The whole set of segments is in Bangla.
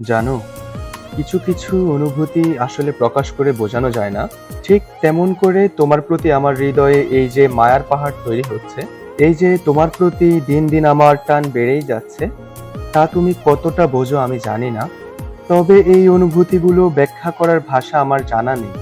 জানো, কিছু কিছু অনুভূতি আসলে প্রকাশ করে বোঝানো যায় না। ঠিক তেমন করে তোমার প্রতি আমার হৃদয়ে এই যে মায়ার পাহাড় তৈরি হচ্ছে, এই যে তোমার প্রতি দিন দিন আমার টান বেড়েই যাচ্ছে, তা তুমি কতটা বোঝো আমি জানি না। তবে এই অনুভূতিগুলো ব্যাখ্যা করার ভাষা আমার জানা নেই।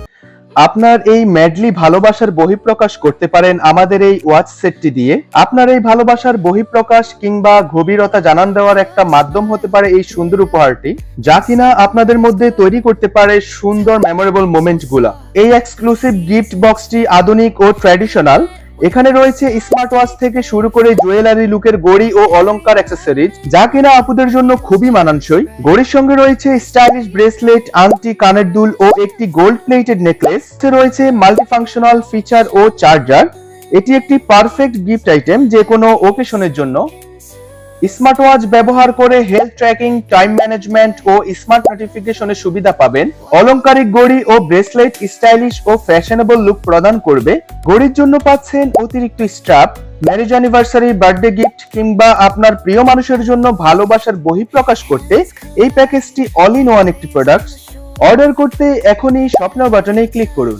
আপনার এই ম্যাডলি ভালোবাসার বহিঃপ্রকাশ করতে পারেন আমাদের এই ওয়াচ সেটটি দিয়ে। আপনার এই ভালোবাসার বহিঃপ্রকাশ কিংবা গভীরতা জানান দেওয়ার একটা মাধ্যম হতে পারে এই সুন্দর উপহারটি, যা কিনা আপনাদের মধ্যে তৈরি করতে পারে সুন্দর মেমোরেবল মোমেন্ট গুলা। এই এক্সক্লুসিভ গিফট বক্সটি আধুনিক ও ট্র্যাডিশনাল। এখানে রয়েছে স্মার্ট ওয়াচ থেকে শুরু করে জুয়েলারি লুকের ঘড়ি ও অলংকার অ্যাক্সেসরিজ, যা কিনা আপুদের জন্য খুবই মানানসই। ঘড়ির সঙ্গে রয়েছে স্টাইলিশ ব্রেসলেট, আংটি, কানের দুল ও একটি গোল্ড প্লেটেড নেকলেস। রয়েছে মাল্টিফাংশনাল ফিচার ও চার্জার। এটি একটি পারফেক্ট গিফট আইটেম যে কোনো ওকেশনের জন্য। স্মার্ট ওয়াচ ব্যবহার করে হেলথ ট্র্যাকিং, টাইম ম্যানেজমেন্ট ও স্মার্ট নোটিফিকেশনের সুবিধা পাবেন। অলংকারিক ঘড়ি ও ব্রেসলেট স্টাইলিশ ও ফ্যাশনেবল লুক প্রদান করবে। ঘড়ির জন্য পাচ্ছেন অতিরিক্ত strap. Marriage anniversary, birthday gift কিংবা আপনার প্রিয় মানুষের জন্য ভালোবাসার বহিঃপ্রকাশ করতে এই প্যাকেজটি অল ইন ওয়ান একটি প্রোডাক্ট। অর্ডার করতে এখনই স্বপ্ন বাটনে ক্লিক করুন।